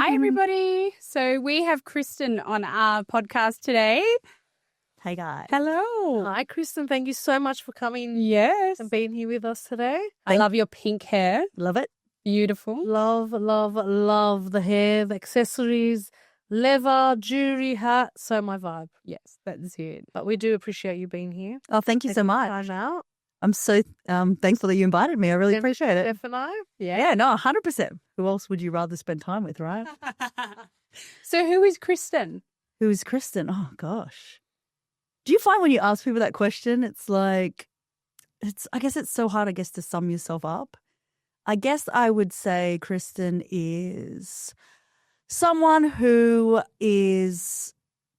Hi, everybody. So we have Kristin on our podcast today. Hey, guys. Hello. Hi, Kristin. Thank you so much for coming Yes. and being here with us today. I love your pink hair. Love it. Beautiful. Love, love, love the hair, the accessories, leather, jewelry, hat. So my vibe. Yes, that's it. But we do appreciate you being here. Oh, thank you so Taking much. time out. I'm so thankful that you invited me. I really appreciate it. Venae. Yeah, no, 100%. Who else would you rather spend time with, right? So who is Kristin? Who is Kristin? Oh, gosh. Do you find when you ask people that question, it's like, I guess it's so hard, to sum yourself up. I guess I would say Kristin is someone who is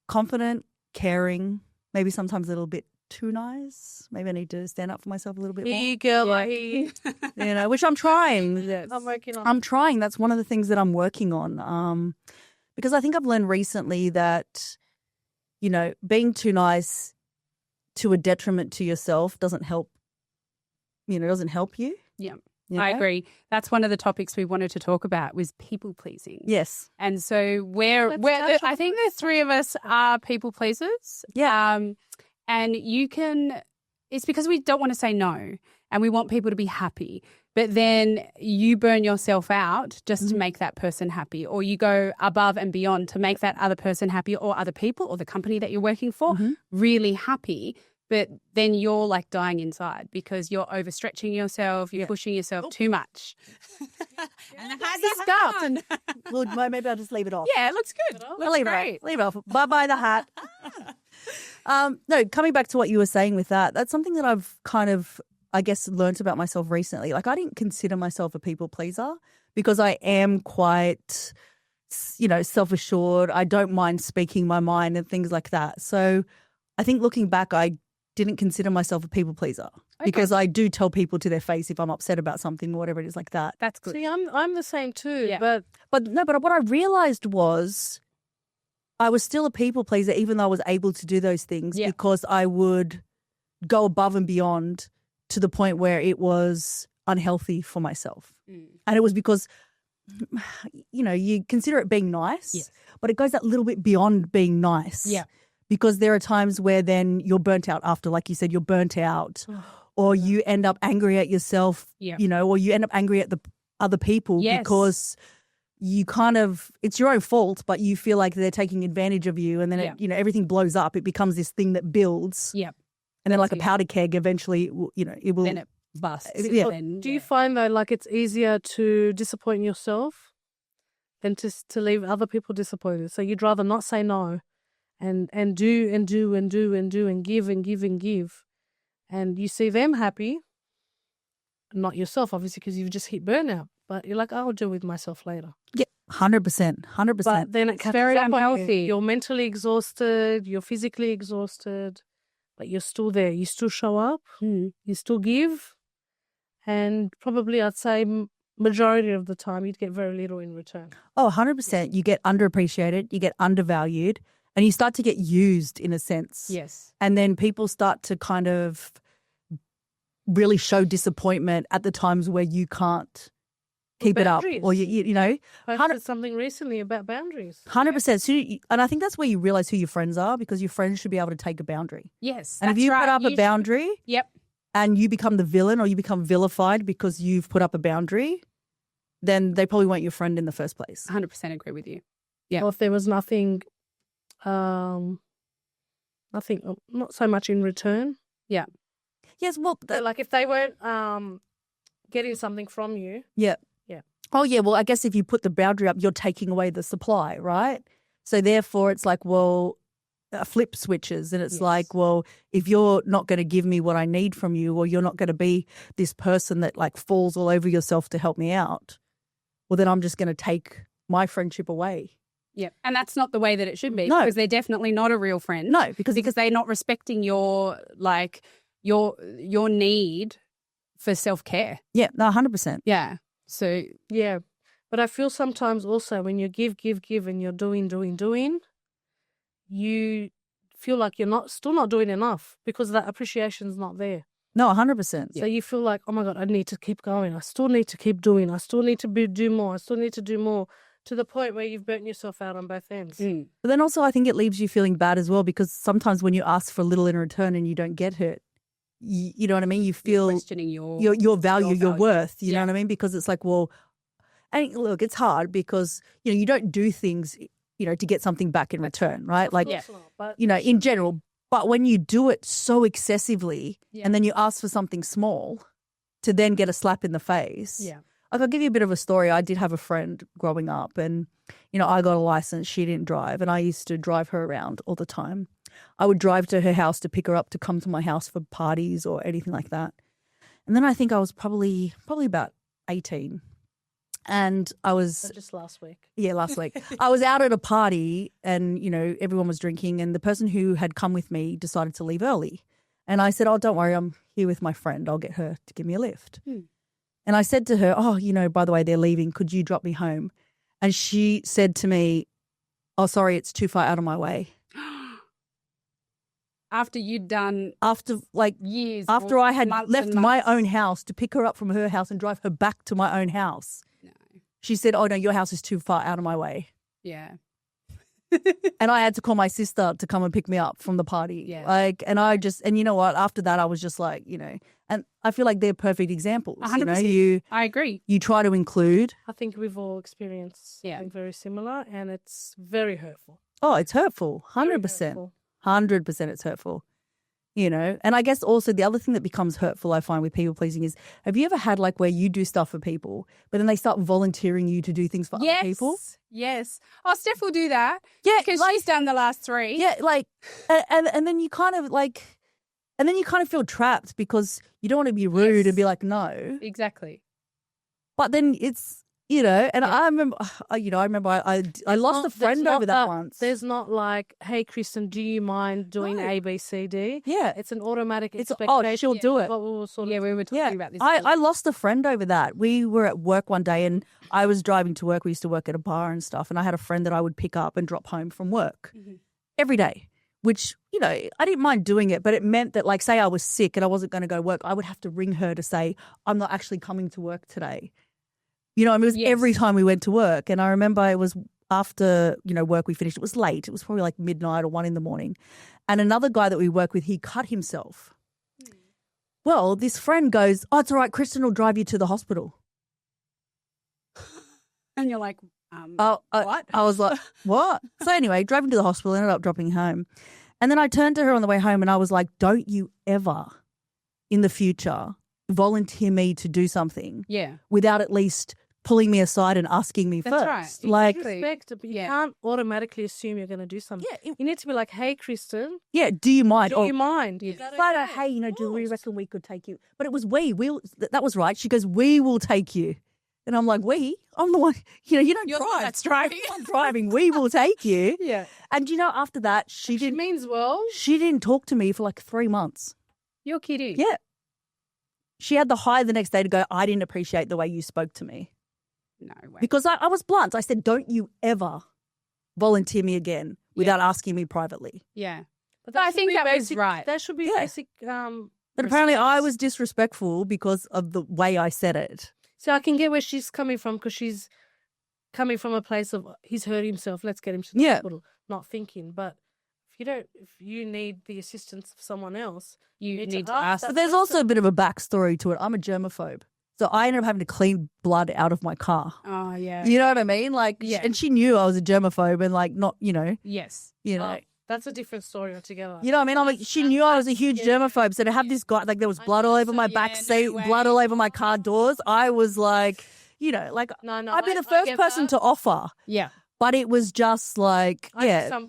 confident, caring, maybe sometimes a little bit too nice. Maybe I need to stand up for myself a little bit more. Hey, girl. Hey. Which I'm trying. Yes. I'm working on. I'm trying. That's one of the things that I'm working on. Because I think I've learned recently that, being too nice to a detriment to yourself doesn't help you. Yeah. You I know? agree. That's one of the topics we wanted to talk about was people pleasing. Yes. And so Let's touch on I think the three of us are people pleasers. Yeah. And it's because we don't want to say no and we want people to be happy. But then you burn yourself out just to make that person happy, or you go above and beyond to make that other person happy, or other people or the company that you're working for really happy. But then you're like dying inside because you're overstretching yourself, you're pushing yourself too much. And how's this done? Well, maybe I'll just leave it off. Yeah, it looks good. I'll leave it off. Bye-bye the hat. No, coming back to what you were saying with that's something that I've kind of, learned about myself recently. Like, I didn't consider myself a people pleaser because I am quite, self-assured. I don't mind speaking my mind and things like that. So I think looking back, I didn't consider myself a people pleaser because I do tell people to their face if I'm upset about something or whatever it is like that. That's good. See, I'm the same too. Yeah. But But what I realized was I was still a people pleaser even though I was able to do those things because I would go above and beyond to the point where it was unhealthy for myself. And it was because, you consider it being nice, but it goes that little bit beyond being nice. Yeah. Because there are times where then you're burnt out after, like you said, you're burnt out or you end up angry at yourself, or you end up angry at the other people because you it's your own fault, but you feel like they're taking advantage of you and then, everything blows up. It becomes this thing that builds. Yeah. And then like a powder keg, eventually, it will. Then it busts. Yeah. do you find though, like it's easier to disappoint yourself than to leave other people disappointed? So you'd rather not say no and do and do and do and do and give and give and give. And you see them happy, not yourself, obviously, because you've just hit burnout. But you're like, I'll deal with myself later. Yeah, 100%. 100%. But then it catches very up on you. unhealthy. You're mentally exhausted. You're physically exhausted. But you're still there. You still show up. You still give. And probably I'd say majority of the time you'd get very little in return. Oh, 100%. You get underappreciated. You get undervalued. And you start to get used in a sense. Yes. And then people start to kind of really show disappointment at the times where you can't keep it up. Boundaries. Or, I Posted something recently about boundaries. 100%. So and I think that's where you realize who your friends are because your friends should be able to take a boundary. Yes. And if you put up a boundary and you become the villain or you become vilified because you've put up a boundary, then they probably weren't your friend in the first place. 100% agree with you. Yeah. Or if there was nothing, not so much in return. Yeah. Yes, well, But like if they weren't getting something from you. Yeah. Yeah. Oh, yeah. Well, I guess if you put the boundary up, you're taking away the supply, right? So therefore it's like, well, flip switches. And it's like, well, if you're not going to give me what I need from you or you're not going to be this person that like falls all over yourself to help me out, well, then I'm just going to take my friendship away. Yeah. And that's not the way that it should be No. because they're definitely not a real friend. No, because they're not respecting your need for self-care. Yeah, no, 100%. Yeah. So, Yeah. But I feel sometimes also when you give and you're doing, you feel like you're still not doing enough because that appreciation's not there. No, 100%. So you feel like, oh my God, I need to keep going. I still need to keep doing. I still need to do more. I still need to do more to the point where you've burnt yourself out on both ends. But then also I think it leaves you feeling bad as well, because sometimes when you ask for little in return and you don't get hurt, you know what I mean? You feel questioning your value, your value. worth, you know what I mean? Because it's like, well, and look, it's hard because, you don't do things, to get something back in return, right? Like, Of course not, but in general. But when you do it so excessively and then you ask for something small to then get a slap in the face. Yeah. Like, I'll give you a bit of a story. I did have a friend growing up and, I got a license. She didn't drive and I used to drive her around all the time. I would drive to her house to pick her up to come to my house for parties or anything like that. And then I think I was probably about 18. And I was so just last week. Yeah, last week. I was out at a party and, everyone was drinking and the person who had come with me decided to leave early. And I said, oh, don't worry, I'm here with my friend. I'll get her to give me a lift. And I said to her, oh, by the way, they're leaving. Could you drop me home? And she said to me, oh, sorry, it's too far out of my way. After you'd done years. After I had months left and my months. own house to pick her up from her house and drive her back to my own house. No. She said, oh, no, your house is too far out of my way. Yeah. And I had to call my sister to come and pick me up from the party. Yeah. And you know what? After that, I was just like, and I feel like they're perfect examples. 100%. I agree. You try to include. I think we've all experienced something very similar, and it's very hurtful. Oh, it's hurtful. 100%. 100% it's hurtful. And I guess also the other thing that becomes hurtful, I find, with people pleasing is, have you ever had where you do stuff for people, but then they start volunteering you to do things for other people? Yes. Oh, Steph will do that. Yeah. Because she's done the last 3. Yeah. And then you kind of feel trapped because you don't want to be rude and be like, no. Exactly. But then it's, and I remember, I lost a friend over that once. There's not like, hey, Kristin, do you mind doing A, B, C, D? Yeah. It's an automatic expectation. Oh, she'll do it. What we were we were talking about this. I lost a friend over that. We were at work one day and I was driving to work. We used to work at a bar and stuff. And I had a friend that I would pick up and drop home from work every day, which, I didn't mind doing it. But it meant that, say I was sick and I wasn't going to go work, I would have to ring her to say, I'm not actually coming to work today. It was every time we went to work. And I remember it was after, work we finished. It was late. It was probably midnight or 1 a.m. And another guy that we work with, he cut himself. Well, this friend goes, oh, it's all right, Kristin will drive you to the hospital. And you're like, what? I was like, what? So anyway, drove him to the hospital, ended up dropping home. And then I turned to her on the way home and I was like, don't you ever in the future volunteer me to do something without at least pulling me aside and asking me first. Right. Respect, but you can't automatically assume you're going to do something. Yeah, you need to be like, hey, Kristin. Yeah, do you mind? Do you mind? But hey, do we reckon we could take you? But it was that was right. She goes, we will take you. And I'm like, we? I'm the one, you don't drive. That's driving. I'm driving. We will take you. Yeah. And after that, she means well. She didn't talk to me for 3 months. You're kidding. Yeah. She had the high the next day to go, I didn't appreciate the way you spoke to me. No way. Because I was blunt. I said, don't you ever volunteer me again without asking me privately. Yeah. But I think that was right. That should be basic. But apparently I was disrespectful because of the way I said it. So I can get where she's coming from, because she's coming from a place of he's hurt himself, let's get him to the hospital, not thinking. But if you need the assistance of someone else, you need to ask. But there's also a bit of a backstory to it. I'm a germaphobe. So I ended up having to clean blood out of my car. Oh, yeah. You know what I mean? And she knew I was a germaphobe and not, Yes. That's a different story altogether. You know what I mean? she knew I was a huge germaphobe. So to have this guy, there was blood all over my back seat, blood all over my car doors. I was like, no, I'd be the first person to offer. Yeah. But it was just I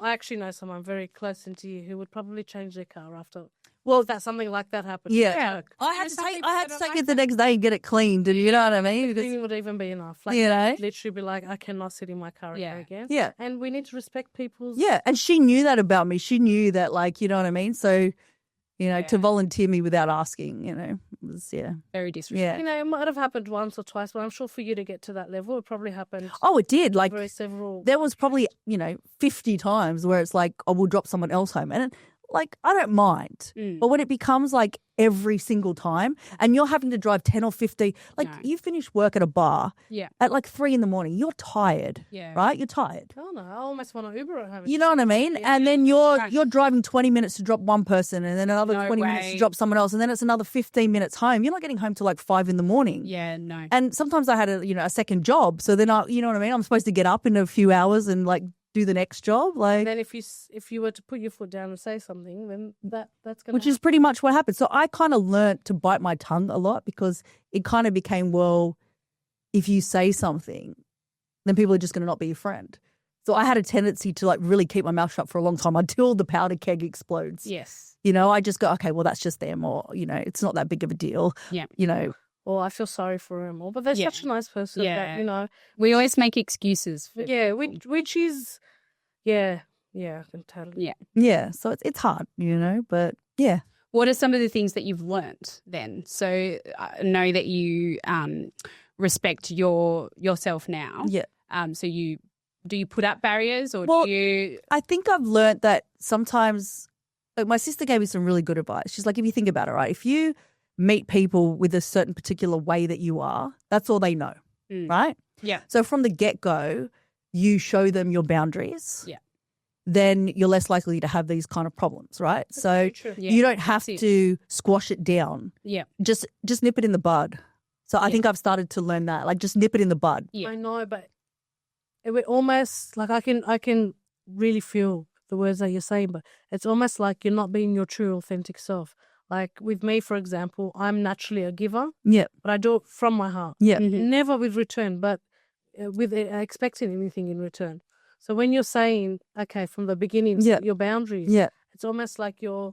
actually know someone very close into you who would probably change their car after. Well, if something like that happened. Yeah. I had to take it the next day and get it cleaned. And you know what I mean? Because it would even be enough. Literally be like, I cannot sit in my car again. Yeah. And we need to respect people's. Yeah. And she knew that about me. She knew that, you know what I mean? So, to volunteer me without asking, it was, very disrespectful. Yeah. It might have happened once or twice, but I'm sure for you to get to that level, it probably happened. Oh, it did. Several. There was probably, 50 times where it's like, oh, we'll drop someone else home. And like, I don't mind. But when it becomes like every single time and you're having to drive 10 or 15, like you finish work at a bar at like 3 a.m, you're tired, right? You're tired. Oh no, I almost want to Uber at home. You know what I mean? And then you're driving 20 minutes to drop one person and then another 20 minutes to drop someone else. And then it's another 15 minutes home. You're not getting home till like 5 a.m. Yeah, no. And sometimes I had a second job. So then you know what I mean? I'm supposed to get up in a few hours and like do the next job. Like, and then if you were to put your foot down and say something, then that's going to which is pretty much what happened. So I kind of learnt to bite my tongue a lot because it kind of became, well, if you say something, then people are just going to not be your friend. So I had a tendency to like really keep my mouth shut for a long time until the powder keg explodes. Yes. You know, I just go, okay, well, that's just them, or, you know, it's not that big of a deal. Yeah. You know. Well, I feel sorry for him all, but they're such a nice person that, you know. We always make excuses. Which is, I can totally. Yeah. Yeah, so it's hard, you know, but yeah. What are some of the things that you've learnt then? So I know that you respect yourself now. Yeah. So do you put up barriers or do you? I think I've learnt that sometimes, like my sister gave me some really good advice. She's like, if you think about it, right, if you meet people with a certain particular way that you are, that's all they know, right? Yeah. So from the get-go, you show them your boundaries. Yeah. Then you're less likely to have these kind of problems, right? So you don't have to squash it down. Yeah. Just nip it in the bud. So I think I've started to learn that, like just nip it in the bud. Yeah. I know, but it would almost like I can really feel the words that you're saying, but it's almost like you're not being your true, authentic self. Like with me, for example, I'm naturally a giver. Yeah. But I do it from my heart. Yeah. Never with return, but with expecting anything in return. So when you're saying, okay, from the beginning, set your boundaries, it's almost like you're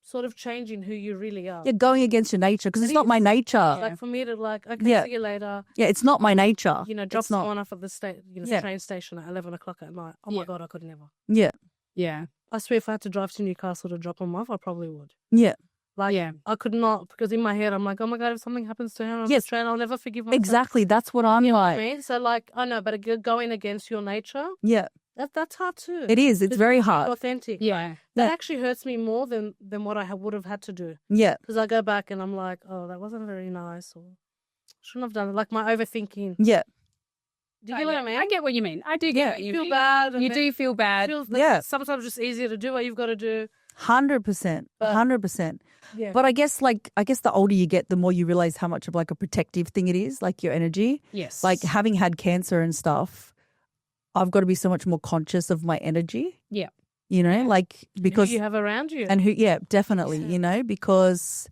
sort of changing who you really are. You're going against your nature because it's not my nature. Like for me to like, okay, see you later. Yeah, it's not my nature. You know, drop someone off at the train station at 11 o'clock at night. Oh my God, I could never. Yeah. Yeah. I swear if I had to drive to Newcastle to drop them off, I probably would. Yeah. Like, I could not, because in my head, I'm like, oh my God, if something happens to him on the train, I'll never forgive myself. Exactly. That's what I'm like. I mean? So like, I know, but going against your nature, that's hard too. It is. It's very hard. Authentic. Yeah. That actually hurts me more than what I would have had to do. Yeah. Because I go back and I'm like, oh, that wasn't very nice, or shouldn't have done it. Like my overthinking. Yeah. Do you get what I mean? I get what you mean. I do get what you feel mean. bad. You do feel bad. Sometimes it's easier to do what you've got to do. 100%. 100%. Yeah. But I guess the older you get, the more you realize how much of like a protective thing it is, like your energy. Yes. Like having had cancer and stuff, I've got to be so much more conscious of my energy. Yeah. You know, like because who you have around you. And definitely, you know, because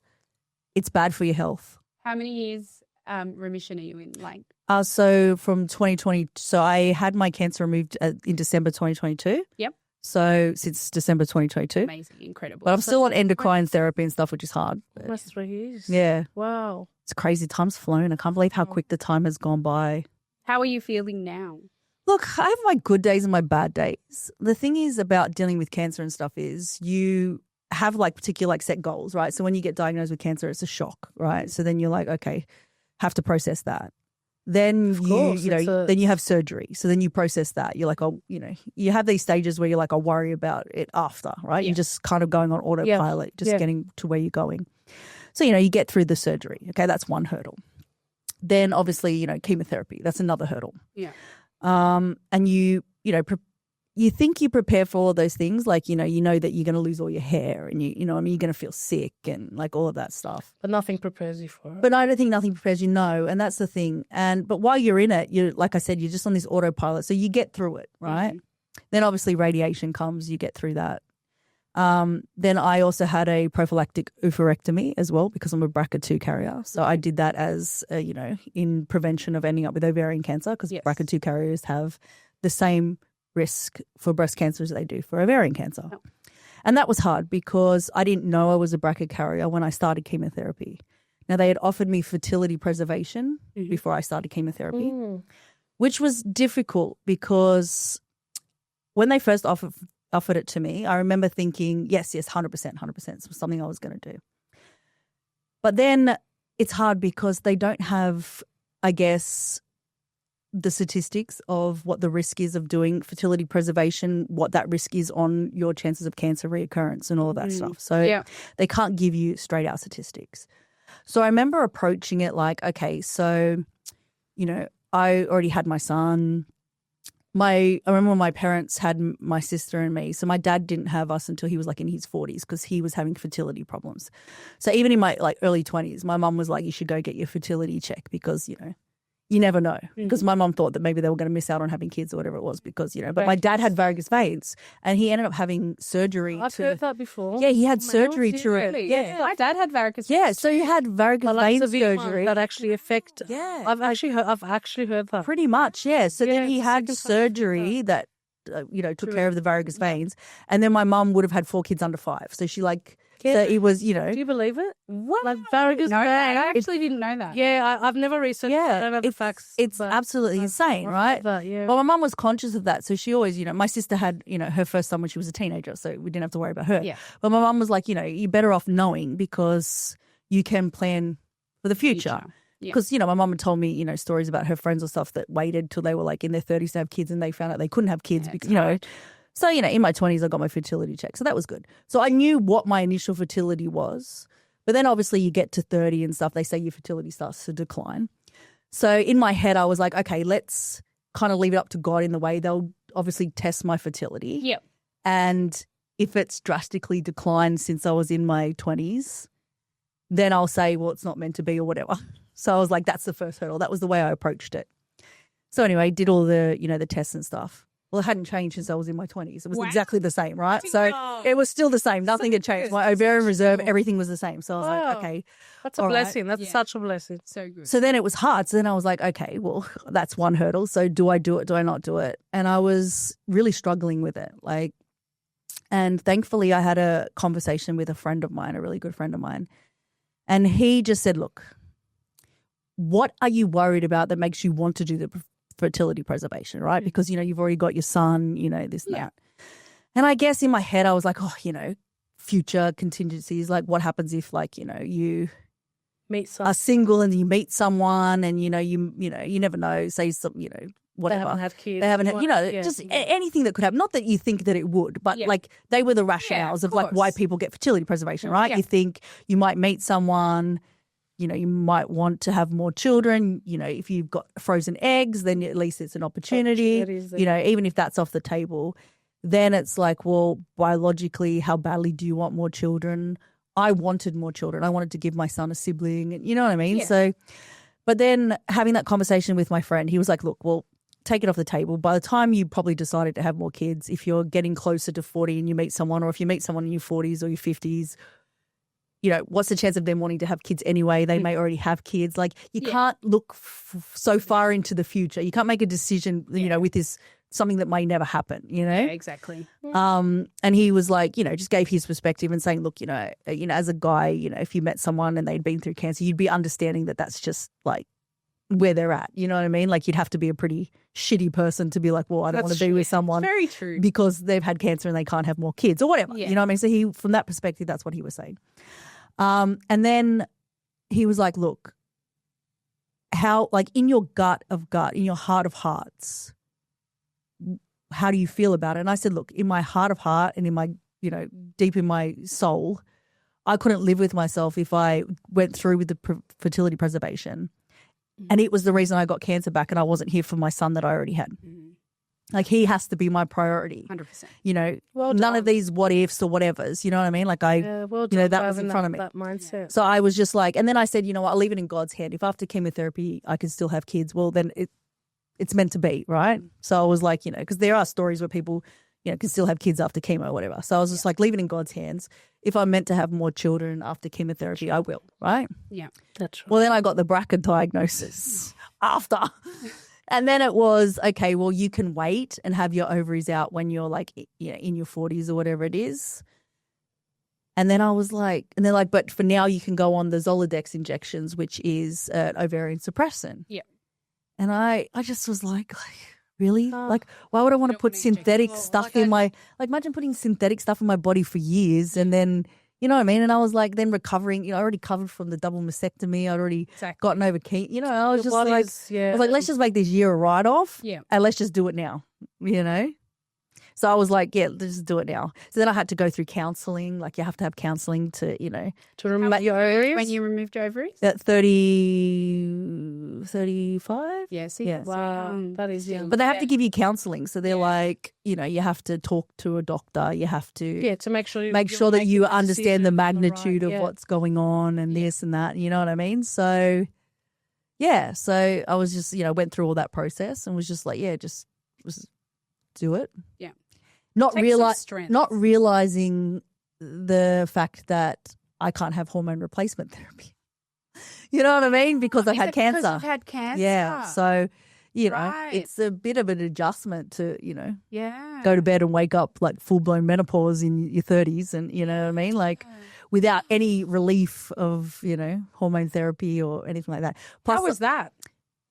it's bad for your health. How many years remission are you in? Like, so from 2020, so I had my cancer removed in December 2022. Yep. So since December 2022. Amazing, incredible. But I'm still on endocrine therapy and stuff, which is hard. Almost 3 years. Yeah. Wow. It's crazy. Time's flown. I can't believe how quick the time has gone by. How are you feeling now? Look, I have my good days and my bad days. The thing is about dealing with cancer and stuff is you have like particular like set goals, right? So when you get diagnosed with cancer, it's a shock, right? So then you're like, okay, have to process that. Then then you have surgery. So then you process that. You're like, oh, you know, you have these stages where you're like, I'll worry about it after, right? Yeah. You're just kind of going on autopilot, just getting to where you're going. So, you know, you get through the surgery. Okay, that's one hurdle. Then obviously, you know, chemotherapy, that's another hurdle. Yeah. And you you think you prepare for all those things, like, you know that you're going to lose all your hair and you know, I mean, you're going to feel sick and like all of that stuff. But nothing prepares you for it. But I don't think nothing prepares you, no. And that's the thing. But while you're in it, like I said, you're just on this autopilot. So you get through it, right? Mm-hmm. Then obviously radiation comes, you get through that. Then I also had a prophylactic oophorectomy as well because I'm a BRCA2 carrier. So I did that as, you know, in prevention of ending up with ovarian cancer because BRCA2 carriers have the same risk for breast cancer as they do for ovarian cancer. Oh. And that was hard because I didn't know I was a BRCA carrier when I started chemotherapy. Now, they had offered me fertility preservation before I started chemotherapy, which was difficult because when they first offered it to me, I remember thinking, yes, 100%, it's something I was going to do. But then it's hard because they don't have, I guess, the statistics of what the risk is of doing fertility preservation, what that risk is on your chances of cancer reoccurrence and all of that stuff. So they can't give you straight out statistics. So I remember approaching it like, okay, so, you know, I already had my son. I remember when my parents had my sister and me. So my dad didn't have us until he was like in his 40s because he was having fertility problems. So even in my like early 20s, my mum was like, you should go get your fertility check because, you know, you never know. Because my mum thought that maybe they were going to miss out on having kids or whatever it was because, you know, but my dad had varicose veins and he ended up having surgery. I've heard that before. Yeah, he had surgery to Really? Yeah. My dad had varicose veins. Yeah, so he had varicose vein surgery. That actually affect. Yeah. I've actually heard that. Pretty much, yeah. So then he it's had the second time surgery that, you know, took care of the varicose veins. And then my mum would have had 4 kids under 5. So she like, so it was, you know. Do you believe it? What? Like varicose No, I veins. actually didn't know that. Yeah, I've never researched. I don't know the facts. It's absolutely insane, right? That, yeah. Well, my mum was conscious of that. So she always, you know, my sister had, you know, her first son when she was a teenager. So we didn't have to worry about her. Yeah. But my mum was like, you know, you're better off knowing because you can plan for the future. Because, you know, my mum had told me, you know, stories about her friends or stuff that waited till they were like in their 30s to have kids and they found out they couldn't have kids because, you know. So, you know, in my 20s, I got my fertility check. So that was good. So I knew what my initial fertility was. But then obviously you get to 30 and stuff, they say your fertility starts to decline. So in my head, I was like, okay, let's kind of leave it up to God in the way they'll obviously test my fertility. Yep. And if it's drastically declined since I was in my 20s, then I'll say, well, it's not meant to be or whatever. So I was like, that's the first hurdle. That was the way I approached it. So anyway, did all the, you know, the tests and stuff. Well, it hadn't changed since I was in my 20s. It was exactly the same, right? So it was still the same. Nothing had changed. My ovarian reserve, everything was the same. So I was like, okay. That's a blessing. That's such a blessing. So good. So then it was hard. So then I was like, okay, well, that's one hurdle. So do I do it? Do I not do it? And I was really struggling with it. Like, and thankfully I had a conversation with a friend of mine, a really good friend of mine. And he just said, look, what are you worried about that makes you want to do the fertility preservation, right? Because, you know, you've already got your son, you know, this and that. And I guess in my head, I was like, oh, you know, future contingencies, like what happens if, like, you know, you are single and you meet someone and, you know, you never know, say some, you know, whatever. They haven't had kids. They haven't had, you know, just anything that could happen. Not that you think that it would, but like they were the rationales of like why people get fertility preservation, right? Yeah. You think you might meet someone, you know, you might want to have more children. You know, if you've got frozen eggs, then at least it's an opportunity. You know, even if that's off the table, then it's like, well, biologically, how badly do you want more children? I wanted more children. I wanted to give my son a sibling. And you know what I mean? Yeah. So, but then having that conversation with my friend, he was like, look, well, take it off the table. By the time you probably decided to have more kids, if you're getting closer to 40 and you meet someone, or if you meet someone in your 40s or your 50s, you know, what's the chance of them wanting to have kids anyway? They may already have kids. Like you can't look so far into the future. You can't make a decision, you know, with this something that may never happen, you know? Yeah, exactly. And he was like, you know, just gave his perspective and saying, look, you know, as a guy, you know, if you met someone and they'd been through cancer, you'd be understanding that that's just like where they're at. You know what I mean? Like you'd have to be a pretty shitty person to be like, well, I don't want to be with someone very true because they've had cancer and they can't have more kids or whatever. You know what I mean? So he, from that perspective, that's what he was saying. And then he was like, look, how, like in your gut of gut, in your heart of hearts, how do you feel about it? And I said, look, in my heart of heart and in my, you know, deep in my soul, I couldn't live with myself if I went through with the fertility preservation. And it was the reason I got cancer back and I wasn't here for my son that I already had. Like he has to be my priority. 100%. You know, none of these what ifs or whatevers, you know what I mean? Like you know, that was in front of me. That mindset. So I was just like, and then I said, you know what, I'll leave it in God's hand. If after chemotherapy I can still have kids, well then it's meant to be, right? So I was like, you know, because there are stories where people, you know, can still have kids after chemo or whatever. So I was just like, leave it in God's hands. If I'm meant to have more children after chemotherapy, I will, right? Yeah. That's right. Well, then I got the BRCA diagnosis after. And then it was, okay, well, you can wait and have your ovaries out when you're like, you know, in your 40s or whatever it is. And then I was like, and they're like, but for now you can go on the Zoladex injections, which is ovarian suppressant. Yeah. And I just was like really? Like, why would I want to put synthetic stuff in my, like imagine putting synthetic stuff in my body for years and then, You know what I mean? And I was like then recovering, I already recovered from the double mastectomy. I'd already gotten over I was just like, I was like, let's just make this year a write-off and let's just do it now, So I was like, yeah, let's just do it now. So then I had to go through counselling. Like you have to have counselling to remove your ovaries. When you removed your ovaries? At 30, 35? Yeah, see? Yeah. Wow, that is young. But they have to give you counselling. So they're like, you have to talk to a doctor. You have to to make sure that you understand the magnitude right, of what's going on and this and that. You know what I mean? So, yeah. So I was just, went through all that process and was just like, just do it. Yeah. Not realizing the fact that I can't have hormone replacement therapy. You know what I mean? Because I've had cancer. Because you've had cancer. Yeah. So, Right. it's a bit of an adjustment to, Yeah. go to bed and wake up like full-blown menopause in your 30s and, you know what I mean? Like without any relief of, hormone therapy or anything like that. Plus, How was that?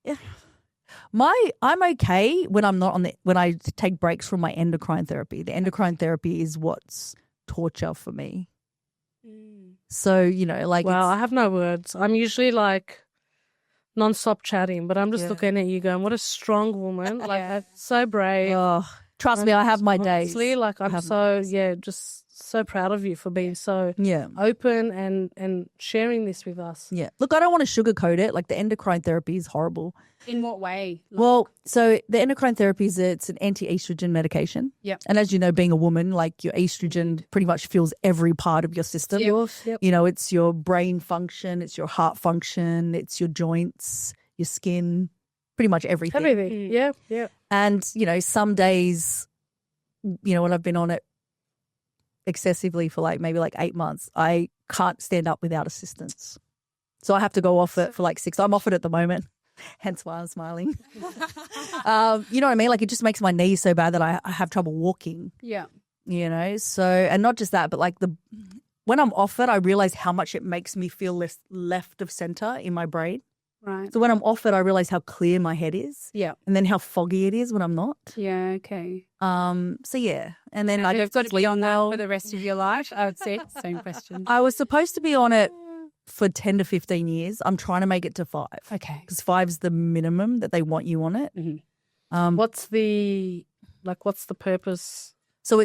Yeah. I'm okay when I'm not when I take breaks from my endocrine therapy. The endocrine therapy is what's torture for me. So, like wow, I have no words. I'm usually like non-stop chatting, but I'm just looking at you going, what a strong woman. Like so brave. Oh, trust me, I have my days. Honestly, like I'm just so proud of you for being so open and sharing this with us. Yeah. Look, I don't want to sugarcoat it. Like the endocrine therapy is horrible. In what way? Well, so the endocrine therapy it's an anti-estrogen medication. Yep. And as you know, being a woman, like your estrogen pretty much fills every part of your system. Yep. It's your brain function, it's your heart function, it's your joints, your skin, pretty much everything. Everything. Yeah. Yeah. And, some days, when I've been on it excessively for maybe 8 months, I can't stand up without assistance. So I have to go off it for 6. I'm off it at the moment. Hence why I'm smiling. You know what I mean? Like it just makes my knees so bad that I have trouble walking. Yeah. So, and not just that, but when I'm off it, I realize how much it makes me feel less left of center in my brain. Right. So when I'm off it, I realize how clear my head is. Yeah. And then how foggy it is when I'm not. Yeah, okay. So yeah. And then I You've just got to be on that for the rest of your life, I would say. Same question. I was supposed to be on it for 10 to 15 years. I'm trying to make it to 5. Okay. Because 5 is the minimum that they want you on it. Mm-hmm. What's the purpose? So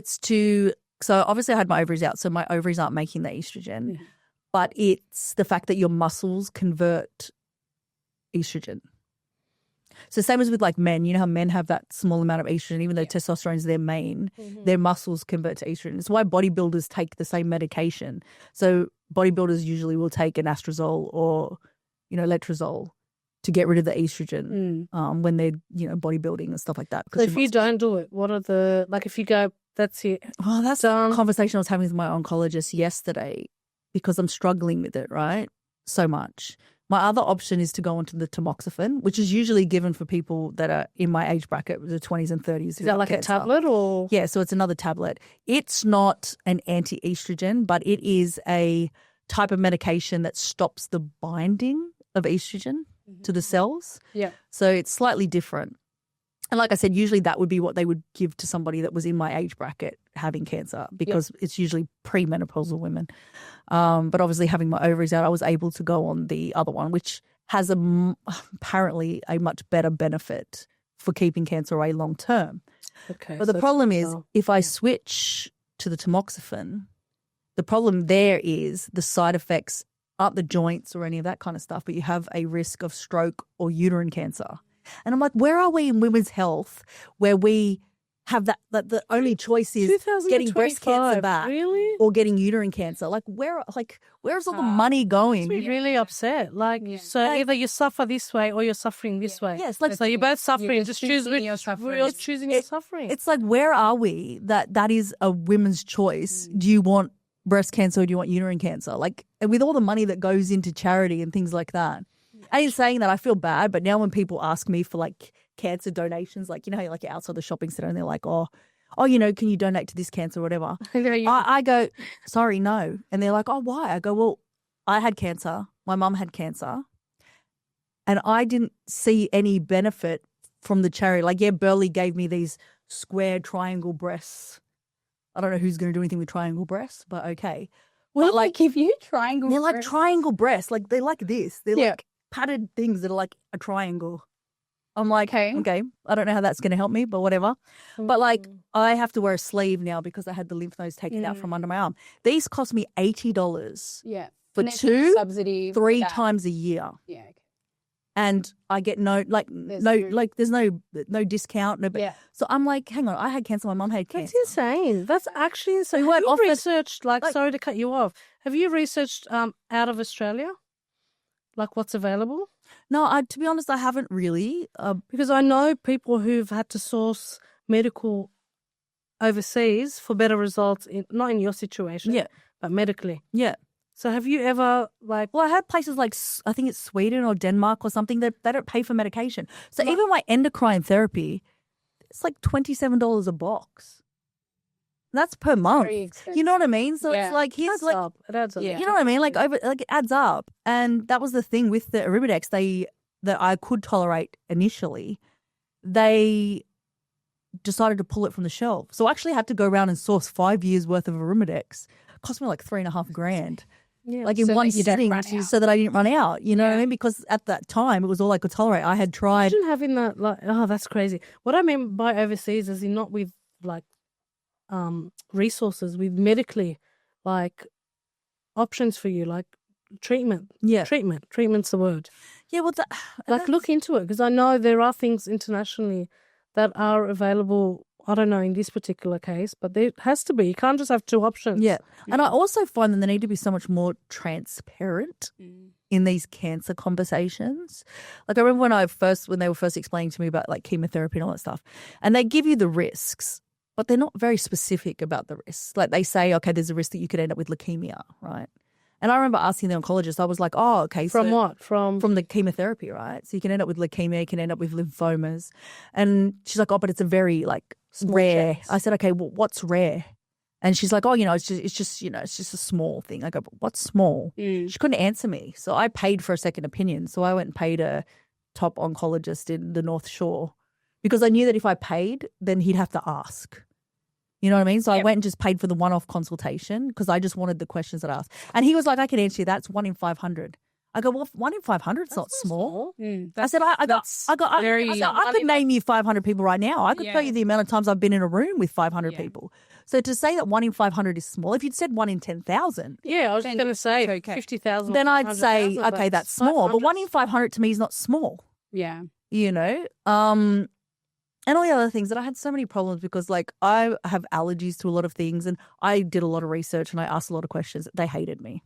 so obviously I had my ovaries out, so my ovaries aren't making the estrogen. But it's the fact that your muscles convert estrogen. So same as with men, you know how men have that small amount of estrogen, even though testosterone is their main, their muscles convert to estrogen. It's why bodybuilders take the same medication. So bodybuilders usually will take an anastrozole or, letrozole to get rid of the estrogen when they're, bodybuilding and stuff like that. So if you don't do it, what are if you go, that's it. Well, that's the conversation I was having with my oncologist yesterday because I'm struggling with it, right? So much. My other option is to go onto the tamoxifen, which is usually given for people that are in my age bracket, the 20s and 30s. Is that like a tablet or? Yeah, so it's another tablet. It's not an anti-estrogen, but it is a type of medication that stops the binding of estrogen to the cells. Yeah. So it's slightly different. And like I said, usually that would be what they would give to somebody that was in my age bracket having cancer because it's usually premenopausal women. But obviously having my ovaries out, I was able to go on the other one, which has apparently a much better benefit for keeping cancer away long term. Okay. But the problem is if I switch to the tamoxifen, the problem there is the side effects aren't the joints or any of that kind of stuff, but you have a risk of stroke or uterine cancer. And I'm like, where are we in women's health where we have that the only choice is getting breast cancer back or getting uterine cancer? Where's all the money going? You're really upset. So either you suffer this way or you're suffering this way. Yes, so you're both suffering. Just choose which you're suffering. you're choosing your suffering. It's like, where are we that is a women's choice? Do you want breast cancer or do you want uterine cancer? And with all the money that goes into charity and things like that. And in saying that, I feel bad, but now when people ask me for cancer donations, how you're outside the shopping center and they're like, oh, can you donate to this cancer or whatever? I go, sorry, no. And they're like, oh, why? I go, well, I had cancer. My mum had cancer. And I didn't see any benefit from the charity. Burley gave me these square triangle breasts. I don't know who's going to do anything with triangle breasts, but okay. Will like they give you triangle? they're like breasts? triangle breasts. Like they're like this. They're Yeah. like padded things that are like a triangle. I'm like, Okay. okay, I don't know how that's going to help me, but whatever. But like, I have to wear a sleeve now because I had the lymph nodes taken out from under my arm. These cost me $80 Yeah. for And there's 2, subsidy for 3 that. times a year. Yeah. Okay. And I get there's no discount. Yeah. So I'm like, hang on, I had cancer. My mum had That's cancer. insane. That's actually insane. We weren't Have you offered- researched, like, like- sorry to cut you off. Have you researched out of Australia? Like what's available? No, to be honest, I haven't really. Because I know people who've had to source medical overseas for better results, not in your situation, Yeah. but medically. Yeah. So have you ever, like, Well, I had places like, I think it's Sweden or Denmark or something that they don't pay for medication. So even my endocrine therapy, it's like $27 a box. That's per month. Very expensive. You know what I mean? So Yeah. it's like, here's adds like, up. It adds up. Yeah. you know what I mean? Like it adds up. And that was the thing with the Arimidex that I could tolerate initially. They decided to pull it from the shelf. So I actually had to go around and source 5 years worth of Arimidex. It cost me like $3,500. Yeah. Like in So one that you don't sitting run out. so that I didn't run out. You know what I Yeah. mean? Because at that time, it was all I could tolerate. I had tried. Imagine having that, like, oh, that's crazy. What I mean by overseas is not with, like, resources, with medically, like, options for you, like treatment. Yeah. Treatment's the word. Yeah, well, Like, look into it, because I know there are things internationally that are available. I don't know in this particular case, but there has to be. You can't just have 2 options. yeah. And I also find that they need to be so much more transparent in these cancer conversations. Like I remember when they were first explaining to me about like chemotherapy and all that stuff, and they give you the risks, but they're not very specific about the risks. Like they say, okay, there's a risk that you could end up with leukemia, right? And I remember asking the oncologist, I was like, oh, okay. From so what? From the chemotherapy, right? So you can end up with leukemia, you can end up with lymphomas. And she's like, oh, but it's a very like rare. chance. I said, okay, well, what's rare? And she's like, oh, it's just a small thing. I go, but what's small? She couldn't answer me. So I paid for a second opinion. So I went and paid a top oncologist in the North Shore because I knew that if I paid, then he'd have to ask. You know what I mean? So I went and just paid for the one-off consultation because I just wanted the questions that I asked. And he was like, I can answer you. That's 1 in 500. I go, well, 1 in 500 is not small. I said, I could name you 500 people right now. I could tell you the amount of times I've been in a room with 500 people. So to say that 1 in 500 is small, if you'd said 1 in 10,000, yeah, I was going to say okay. 50,000. then I'd say, okay, that's small. But 1 in 500 to me is not small. Yeah. You know, and all the other things that I had so many problems because like I have allergies to a lot of things and I did a lot of research and I asked a lot of questions. They hated me.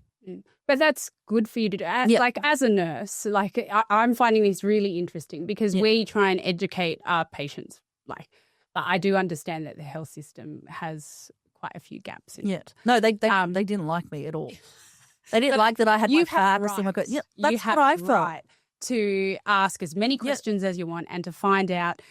But that's good for you to do. Like as a nurse, like I'm finding this really interesting because we try and educate our patients. Like I do understand that the health system has quite a few gaps in it. No, they didn't like me at all. They didn't like that I had my facts and my that's what I felt. Right to ask as many questions as you want and to find out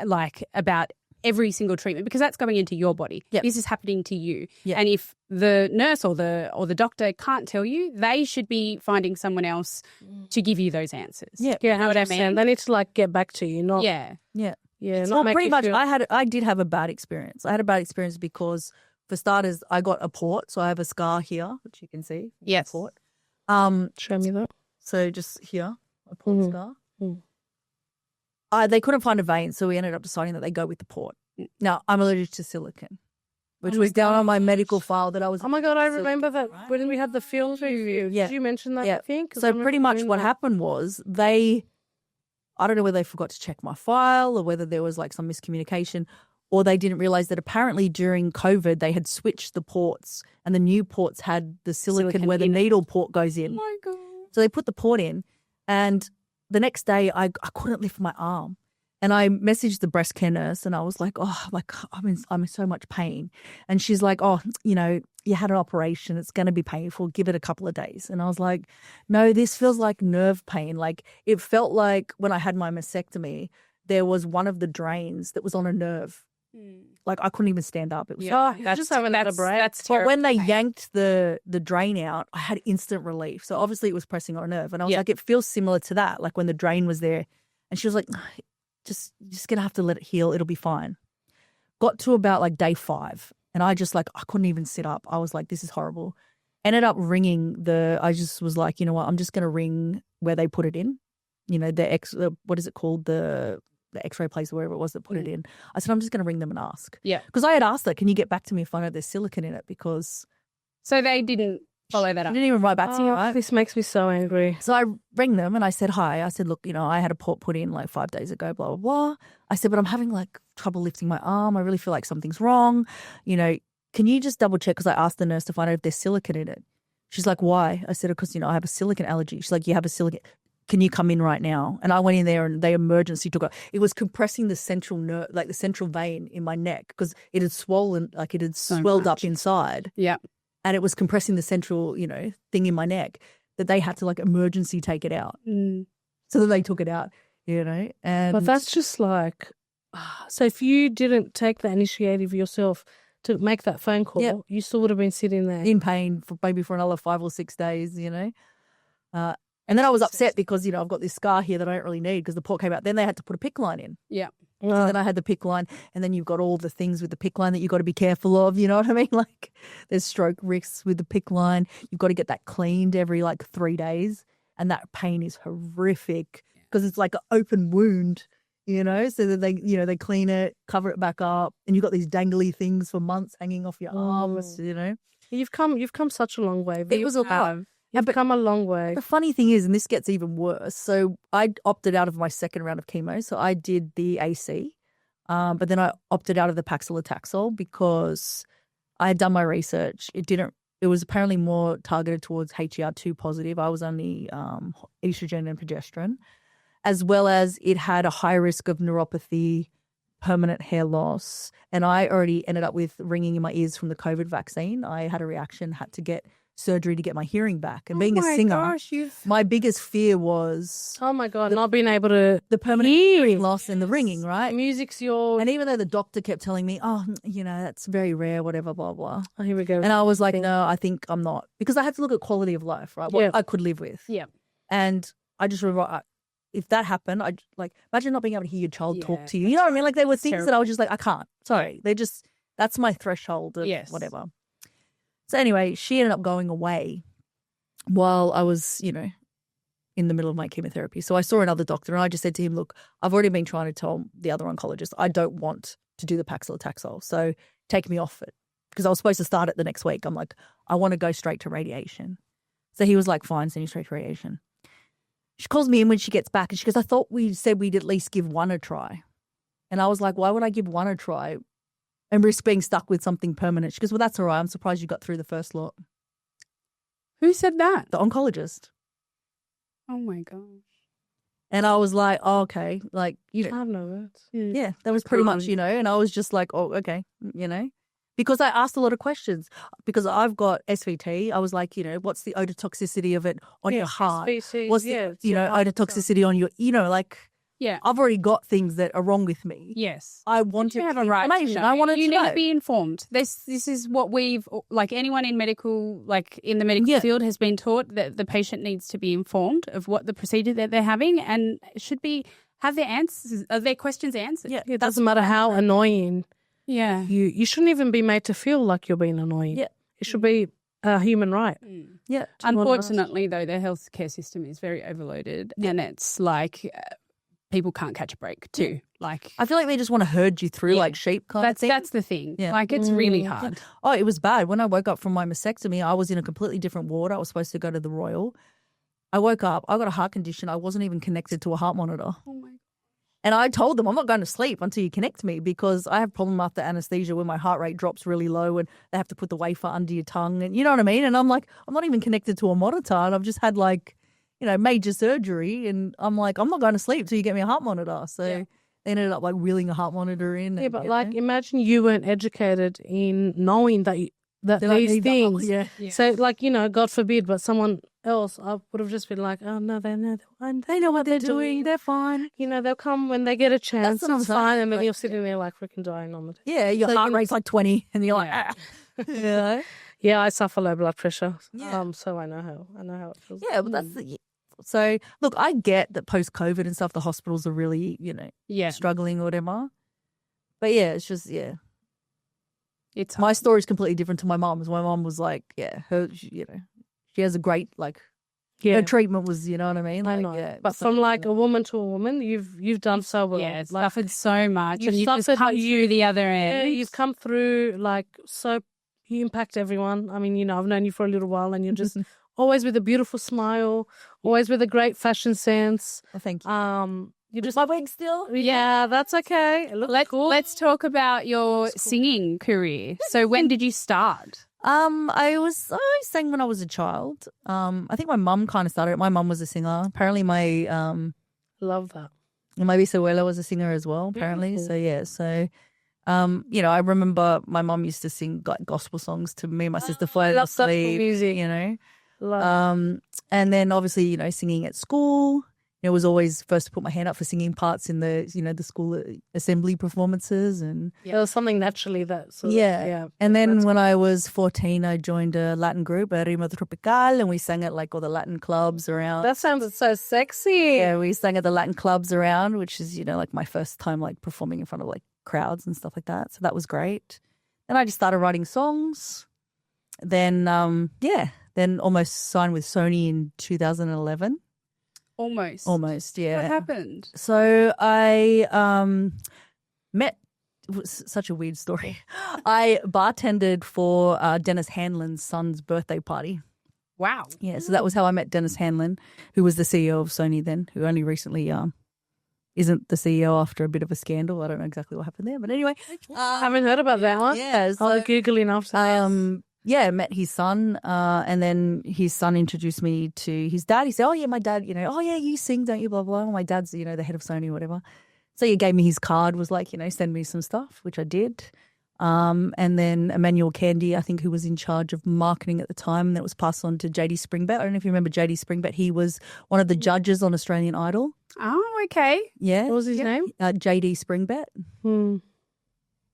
like about every single treatment because that's going into your body. Yep. This is happening to you. Yep. And if the nurse or the doctor can't tell you, they should be finding someone else to give you those answers. Yeah. Yeah, know what I mean? They need to like get back to you, not Yeah. yeah, not Well, make pretty you much feel- I did have a bad experience. I had a bad experience because for starters, I got a port. So I have a scar here, which you can see. Yes. Port. Show me that. So just here, a port scar. Mm. They couldn't find a vein, so we ended up deciding that they go with the port. Now, I'm allergic to silicone, which was down on my medical file that I was. Oh my God, I remember that when we had the field review. Yeah. Did you mention that? Yeah. I think? 'Cause So I remember pretty much doing what that. happened was I don't know whether they forgot to check my file or whether there was like some miscommunication or they didn't realize that apparently during COVID they had switched the ports and the new ports had the silicone where the in it. needle port goes in. Oh my God. So they put the port in and the next day I couldn't lift my arm. And I messaged the breast care nurse and I was like, oh, like I'm in so much pain. And she's like, oh, you had an operation. It's going to be painful. Give it a couple of days. And I was like, no, this feels like nerve pain. Like it felt like when I had my mastectomy, there was one of the drains that was on a nerve. Like I couldn't even stand up. It was Just haven't had a break. That's but when they terrible. yanked the drain out, I had instant relief. So obviously it was pressing on a nerve. And I was like, it feels similar to that, like when the drain was there. And she was like, just going to have to let it heal. It'll be fine. Got to about like day 5. And I couldn't even sit up. I was like, this is horrible. Ended up ringing I just was like, you know what, I'm just going to ring where they put it in. You know, what is it called? The X-ray place, or wherever it was that put it in. I said, I'm just going to ring them and ask. Yeah. Because I had asked her, can you get back to me if I know there's silicone in it? Because So they didn't follow that I up. didn't even write back to you, right? This makes me so angry. So I rang them and I said, hi. I said, look, you know, I had a port put in like 5 days ago, blah, blah, blah. I said, but I'm having like trouble lifting my arm. I really feel like something's wrong. You know, can you just double check? Because I asked the nurse to find out if there's silicone in it. She's like, why? I said, because, you know, I have a silicone allergy. She's like, you have a silicone. Can you come in right now? And I went in there and they emergency took it. It was compressing the central nerve, like the central vein in my neck, because it had swollen, like it had swelled up inside. Yeah. And it was compressing the central, you know, thing in my neck, that they had to like emergency take it out. So then they took it out, you know. And But that's just like, so if you didn't take the initiative yourself to make that phone call, you still would have been sitting there in pain for maybe for another 5 or 6 days, you know. And then I was upset because, you know, I've got this scar here that I don't really need because the port came out. Then they had to put a PICC line in. Yeah. So then I had the PICC line, and then you've got all the things with the PICC line that you've got to be careful of, you know what I mean? Like there's stroke risks with the PICC line. You've got to get that cleaned every like 3 days, and that pain is horrific because it's like an open wound, you know, so that they, you know, they clean it, cover it back up, and you've got these dangly things for months hanging off your arms, you know. You've come such a long way. It was a lot. You've come a long way. The funny thing is, and this gets even worse, so I opted out of my second round of chemo. So I did the AC, but then I opted out of the paclitaxel because I had done my research. It was apparently more targeted towards HER2 positive. I was only estrogen and progesterone, as well as it had a high risk of neuropathy, permanent hair loss. And I already ended up with ringing in my ears from the COVID vaccine. I had a reaction, had to get surgery to get my hearing back. And being a singer, my biggest fear was oh my God, not being able to the permanent hearing loss and the ringing, right? Music's your... And even though the doctor kept telling me, oh, you know, that's very rare, whatever, blah, blah. Oh, here we go. And I was like, no, I think I'm not. Because I had to look at quality of life, right? What I could live with. Yeah. And I just remember, if that happened, I'd like, imagine not being able to hear your child talk to you. You know what I mean? Like there were things that I was just like, I can't. Sorry. That's my threshold of whatever. So anyway, she ended up going away while I was, you know, in the middle of my chemotherapy. So I saw another doctor and I just said to him, look, I've already been trying to tell the other oncologist I don't want to do the paclitaxel. So take me off it. Because I was supposed to start it the next week. I'm like, I want to go straight to radiation. So he was like, fine, send you straight to radiation. She calls me in when she gets back and she goes, I thought we said we'd at least give one a try. And I was like, why would I give one a try and risk being stuck with something permanent? She goes, well, that's all right. I'm surprised you got through the first lot. Who said that? The oncologist. Oh my gosh. And I was like, oh, okay. Like, you know. I have no words. Yeah, that was pretty much, you know. And I was just like, oh, okay, you know. Because I asked a lot of questions. Because I've got SVT. I was like, you know, what's the ototoxicity of it on your heart? SVT, what's the, you know, ototoxicity on your, you know, like. Yeah. I've already got things that are wrong with me. Yes. I want to have a right information. I wanted to know. You need to be informed. This is what we've, like anyone in medical, like in the medical field has been taught, that the patient needs to be informed of what the procedure that they're having and should be, have their answers, their questions answered. Yeah. It doesn't matter how annoying. Yeah. You shouldn't even be made to feel like you're being annoying. Yeah. It should be a human right. Yeah. Unfortunately, though, the healthcare system is very overloaded and it's like... people can't catch a break too. Like I feel like they just want to herd you through like sheep kind of thing. That's the thing. Yeah. Like it's really hard. Oh, it was bad. When I woke up from my mastectomy, I was in a completely different ward. I was supposed to go to the Royal. I woke up, I got a heart condition. I wasn't even connected to a heart monitor. Oh my God. And I told them I'm not going to sleep until you connect me because I have a problem after anesthesia when my heart rate drops really low and they have to put the wafer under your tongue and you know what I mean? And I'm like, I'm not even connected to a monitor and I've just had like, you know, major surgery and I'm like, I'm not going to sleep till you get me a heart monitor. So they ended up like wheeling a heart monitor in. Yeah, but like imagine you weren't educated in knowing that these things. Yeah. So like, you know, God forbid, but someone else, I would have just been like, oh no, they know what they're doing. They're fine. You know, they'll come when they get a chance. That's what I'm it's fine. saying. And then you're sitting there like freaking dying on it. Yeah, your heart rate's like 20 and you're like, yeah. Yeah, I suffer low blood pressure. Yeah. So I know how it feels. Yeah, but that's so look, I get that post COVID and stuff, the hospitals are really, you know, struggling or whatever. But yeah, it's just It's My story is completely different to my mom's. My mom was like, she has a great her treatment was, you know what I mean? I Like, know. yeah, But so, from like a woman to a woman, you've done so well. yeah, Like, suffered so much, you've and you just suffered, come but through the other yeah, end. you've come through so you impact everyone. I mean, I've known you for a little while, and you're just always with a beautiful smile, always with a great fashion sense. well, thank you. You just My wig still? yeah, that's okay. It looks cool. Let's talk about your singing career. So when did you start? I always sang when I was a child. I think my mum kind of started it. My mum was a singer. Apparently my Love that. my bisabuela was a singer as well, apparently. Beautiful. So yeah, so I remember my mum used to sing like gospel songs to me and my sister for love gospel sleep, music. Love. and then obviously, singing at school. It was always first to put my hand up for singing parts in the, the school assembly performances and There was something naturally that sort of, yeah. And then when I was 14, I joined a Latin group, Rima Tropical, and we sang at like all the Latin clubs around. that sounds so sexy. Yeah, we sang at the Latin clubs around, which is, like my first time like performing in front of like crowds and stuff like that. So that was great. Then I just started writing songs. Then, then almost signed with Sony in 2011. Almost, yeah. What happened? So I met, it was such a weird story. I bartended for Dennis Hanlon's son's birthday party. Wow. Yeah, so that was how I met Dennis Hanlon, who was the CEO of Sony then, who only recently isn't the CEO after a bit of a scandal. I don't know exactly what happened there, but anyway. I haven't heard about that one. Yeah. So, I'll Google enough. met his son, and then his son introduced me to his dad. He said, "Oh yeah, my dad, oh yeah, you sing, don't you?" Blah blah. My dad's, the head of Sony or whatever. So he gave me his card, was like, send me some stuff, which I did. And then Emmanuel Candy, I think, who was in charge of marketing at the time, that was passed on to JD Springbett. I don't know if you remember JD Springbett. He was one of the judges on Australian Idol. Oh, okay. Yeah. What was his name? JD Springbett.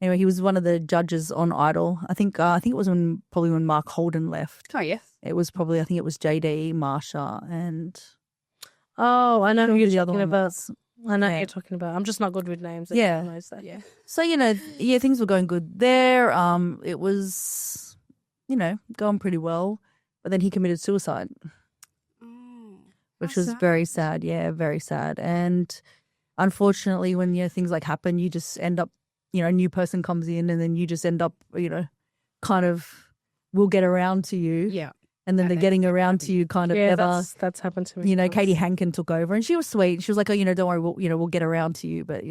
Anyway, he was one of the judges on Idol. I think it was probably when Mark Holden left. Oh, yes. It was probably, I think it was JD, Marsha, and Oh, I know who the you're other talking one about. was. I know who Yeah. you're talking about. I'm just not good with names. Yeah. Everyone knows that. Yeah. So, things were going good there. It was, going pretty well. But then he committed suicide, Oh, which how was sad. very sad. Yeah, very sad. And unfortunately, when, things like happen, you just end up, a new person comes in and then you just end up, kind of will get around to you. Yeah. And then And the then getting around to you kind of Yeah, never. that's happened to me. Katie Hankin took over and she was sweet. She was like, "Oh, don't worry, we'll get around to you." But,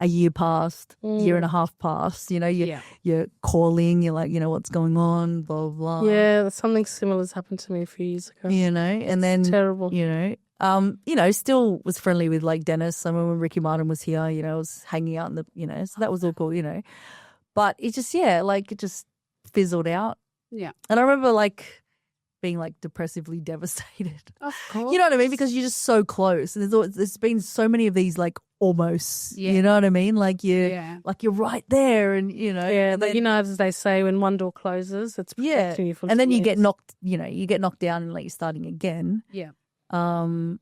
a year passed, year and a half passed, you're calling, you're like, what's going on, blah, blah, blah. Yeah, something similar has happened to me a few years ago. And then, Terrible. still was friendly with like Dennis. I remember when Ricky Martin was here, I was hanging out in the, so that was all cool, But it just, it just fizzled out. Yeah. And I remember being depressively devastated. Of course. You know what I mean? Because you're just so close. And there's been so many of these almost, Yeah. you know what I mean? Yeah. You're right there and, Yeah, and but then, as they say, when one door closes, it's protecting you from and then two you get ends. knocked, you get knocked down and you're starting again. Yeah. And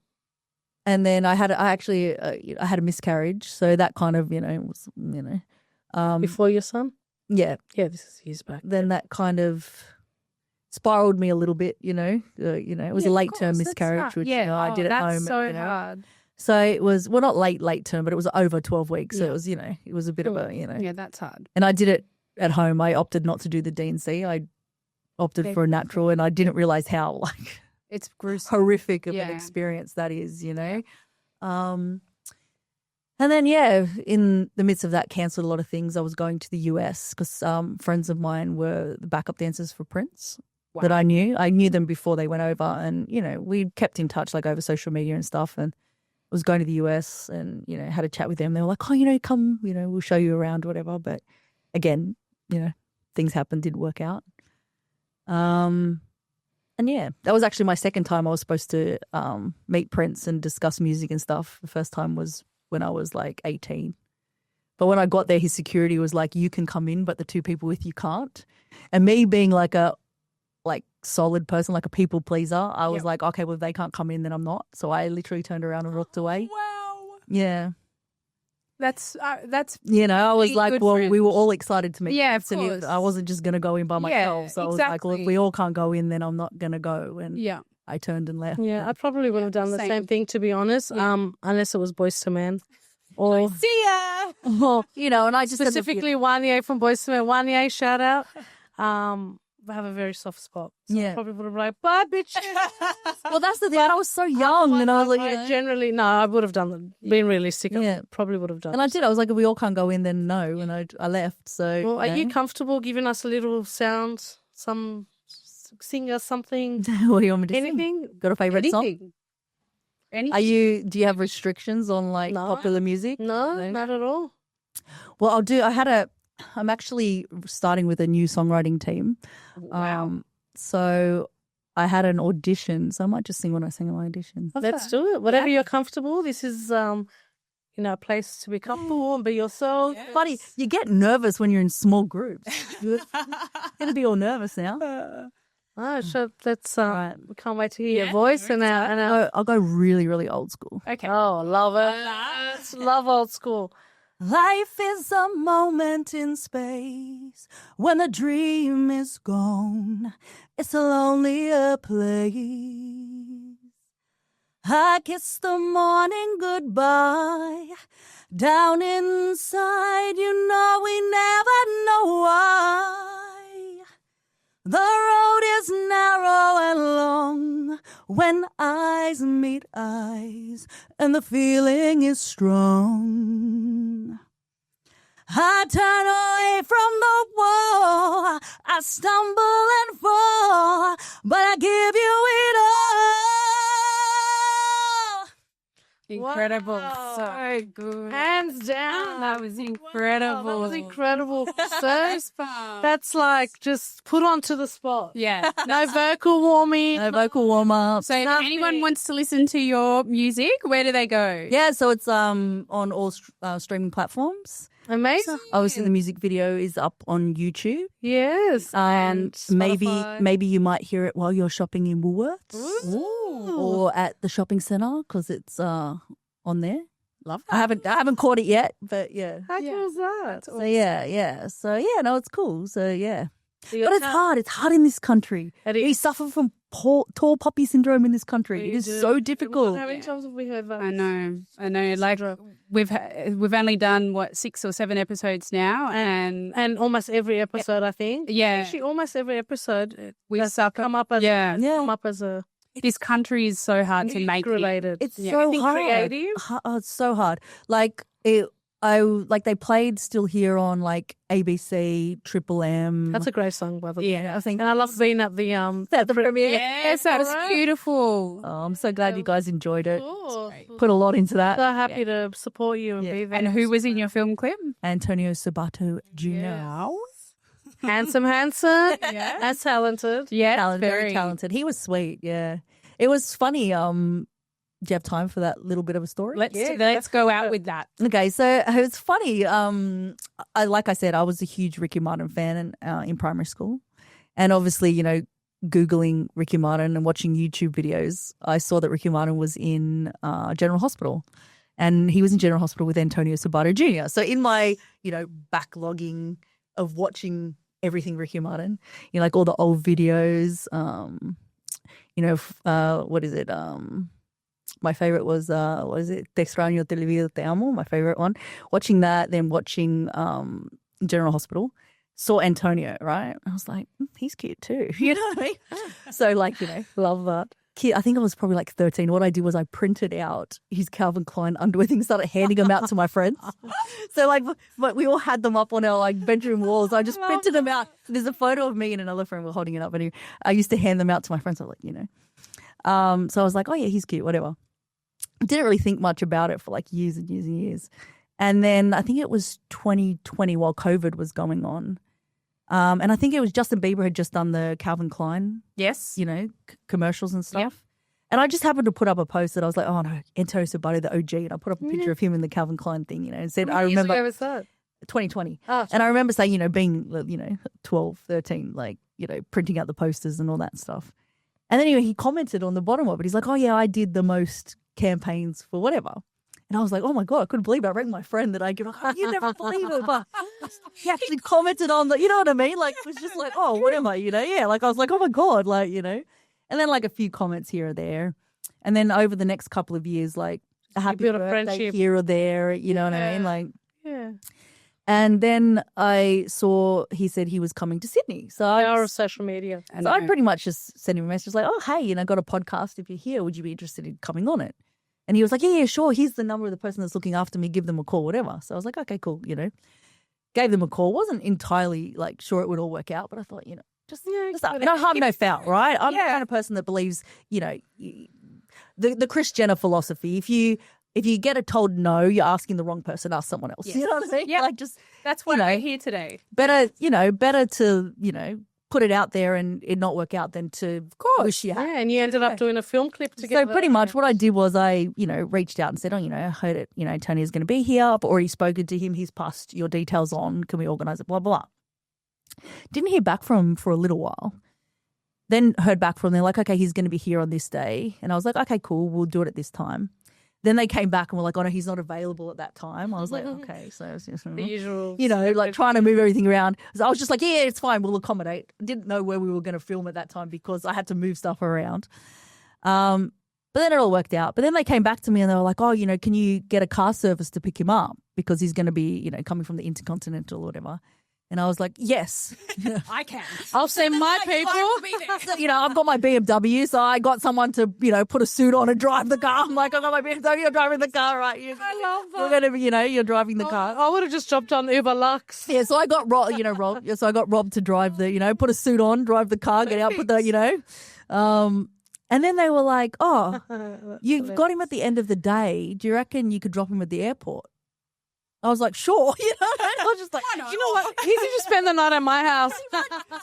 then I had a miscarriage. So that kind of, was, Before your son? yeah. Yeah, this is years back. Then that kind of spiraled me a little bit, it was a late term miscarriage, which I did at that's home. so hard. So it was, well, not late term, but it was over 12 weeks. So it was, it was a bit of a, Yeah, that's hard. and I did it at home. I opted not to do the D&C. I opted for a natural and I didn't realize how It's gruesome. horrific of an Yeah. experience that is, And then, in the midst of that, cancelled a lot of things. I was going to the US because friends of mine were the backup dancers for Prince that I knew. I knew them before they went over and, we kept in touch over social media and stuff. And I was going to the US and, had a chat with them. They were like, "Oh, come, we'll show you around, whatever." But again, things happened, didn't work out. And that was actually my second time I was supposed to meet Prince and discuss music and stuff. The first time was when I was 18. But when I got there, his security was like, "You can come in, but the two people with you can't." And me being a solid person, a people pleaser, I was like, "Okay, well, if they can't come in, then I'm not." So I literally turned around and walked away. Wow. Yeah. That's You know, I was Be like, good well, friends. we were all excited to meet. Yeah, of Kristin. course. I wasn't just going to go in by myself. So I was like, well, if exactly. we all can't go in, then I'm not going to go. And yeah. I turned and left. Yeah, I probably would have done the same. same thing, to be honest. Yeah. Unless it was Boys to Men, or See ya. You know, and I just specifically Wanye from Boys to Men. Wanye, shout out. I have a very soft spot. So I Yeah. probably would have been like, bye, bitch. Well, that's the thing. I was so young, and I was like, you know. Generally, no, I would have done it. Being realistic, I Yeah. probably would have done And I did. I was like, if we all can't go in, then no. And I left. So, Well, are you you know. comfortable giving us a little sound, sing us something, What do you want me to sing? anything? Got a favorite song? Anything. Anything. Do you have restrictions on like No. popular music? No, not at all. Well, I'm actually starting with a new songwriting team. Wow. So I had an audition. So I might just sing what I sing at my audition. Let's do it. Whatever you're comfortable. This is, a place to be comfortable and be yourself. Buddy, you get nervous when you're in small groups. You're going to be all nervous now. Oh, so let's. Right. We can't wait to hear your voice and our. I'll go really, really old school. Okay. Oh, love it. Love old school. Life is a moment in space when the dream is gone. It's a lonelier place. I kiss the morning goodbye. Down inside, you know we never know why. The road is narrow and long when eyes meet eyes and the feeling is strong. I turn away from the wall, I stumble and fall, but I give you it all. Incredible. Wow. So good. Hands down. That was incredible. That was incredible. So Goosebumps. that's like just put onto the spot. Yeah. No vocal warming. No vocal warm-ups. So if Nothing. anyone wants to listen to your music, where do they go? Yeah, so it's on all streaming platforms. Amazing. Obviously, the music video is up on YouTube. Yes. And Spotify. maybe you might hear it while you're shopping in Woolworths Ooh. or at the shopping centre because it's on there. Love I haven't caught it yet, but yeah. How Yeah. cool is that? So yeah. So yeah, no, it's cool. So yeah, So you but it's have- hard. It's hard in this country. It We is. suffer from tall poppy syndrome in this country. We It is do. so difficult. How many times have we heard that? I know. Like we've only done 6 or 7 episodes now, and almost every episode, I think. yeah, Actually, almost every episode we that's suffer. come up as Yeah. come up as a This country is so hard to make it. related. It's Yeah. so Think hard. creative. Oh, it's so hard. Like they played Still Here on like ABC, Triple M. That's a great song, by the way. yeah. I think And I love being at the at the premiere. Yes, that was Alright. beautiful. Oh, I'm so glad you guys enjoyed it. Cool. Put a lot into that. So happy to support you and Yeah. be there. And who was in your film clip? Antonio Sabato Jr. handsome, Yeah. as talented. Yeah, Very talented. He was sweet. Yeah, it was funny. Do you have time for that little bit of a story? Let's go out with that. Okay, so it was funny. Like I said, I was a huge Ricky Martin fan in primary school, and obviously, Googling Ricky Martin and watching YouTube videos, I saw that Ricky Martin was in General Hospital, and he was in General Hospital with Antonio Sabato Jr. So in my backlogging of watching everything Ricky Martin, like all the old videos, what is it? My favorite was, what is it? Te extraño, te olvido, te amo. My favorite one. Watching that, then watching General Hospital. Saw Antonio, right? I was like, he's cute too. You know what I mean? So love that. Kid, I think I was probably like 13. What I did was I printed out his Calvin Klein underwear things, started handing them out to my friends. So but we all had them up on our bedroom walls. I just printed them out. There's a photo of me and another friend were holding it up, and I used to hand them out to my friends. I was like, so I was like, oh yeah, he's cute, whatever. Didn't really think much about it for years and years and years. And then I think it was 2020 while COVID was going on. And I think it was Justin Bieber had just done the Calvin Klein, Yes. commercials and stuff. And I just happened to put up a post that I was like, oh no, Antonio Sabato, the OG. And I put up a picture of him in the Calvin Klein thing, and said, I remember Where was that? 2020. Oh, And I remember saying, being, 12, 13, printing out the posters and all that stuff. And then he commented on the bottom of it. He's like, oh yeah, I did the most campaigns for whatever. And I was like, oh my God, I couldn't believe it. I rang my friend that I give. Like, you never believe it, but he actually commented on you know what I mean? Like, it was just like, oh, what am I, Yeah, like I was like, oh my God, like, and then like a few comments here or there. And then over the next couple of years, like a happy built a birthday friendship. here or there, you know what I mean? Like, Yeah. and then I saw he said he was coming to Sydney. So Power of social media. I pretty much just sent him a message like, oh, hey, got a podcast. If you're here, would you be interested in coming on it? And he was like, yeah, sure. Here's the number of the person that's looking after me. Give them a call, whatever. So I was like, okay, cool. Gave them a call. Wasn't entirely like sure it would all work out, but I thought, just no harm, no foul, right? I'm the kind of person that believes, the Kris Jenner philosophy. If you get told no, you're asking the wrong person. Ask someone else. Yes. You know what I mean? Yeah, like just that's why we're here today. Better to put it out there and it not work out than to wish you had. Yeah, and you ended up doing a film clip together. So pretty much what I did was I, reached out and said, I heard it, Tony is going to be here. I've already spoken to him. He's passed your details on. Can we organise it? Blah, blah. Didn't hear back from him for a little while. Then heard back from them like, okay, he's going to be here on this day. And I was like, okay, cool. We'll do it at this time. Then they came back and were like, oh, no, he's not available at that time. I was like, okay. So it was just, the usual. like trying to move everything around. So I was just like, yeah, it's fine. We'll accommodate. I didn't know where we were going to film at that time because I had to move stuff around. But then it all worked out. But then they came back to me and they were like, oh, can you get a car service to pick him up? Because he's going to be, coming from the Intercontinental or whatever. And I was like, yes. I can. I'll send my people. I've got my BMW, so I got someone to, put a suit on and drive the car. I'm like, I got my BMW, you're driving the car, right? I love that. You're going to be, you're driving the car. I would have just jumped on Uber Lux. Yeah, so I got Rob, so I got Rob to drive the, put a suit on, drive the car, get out, put the, and then they were like, oh, you've got him at the end of the day. Do you reckon you could drop him at the airport? I was like, sure. I was just like, you know what? He did just spend the night at my house.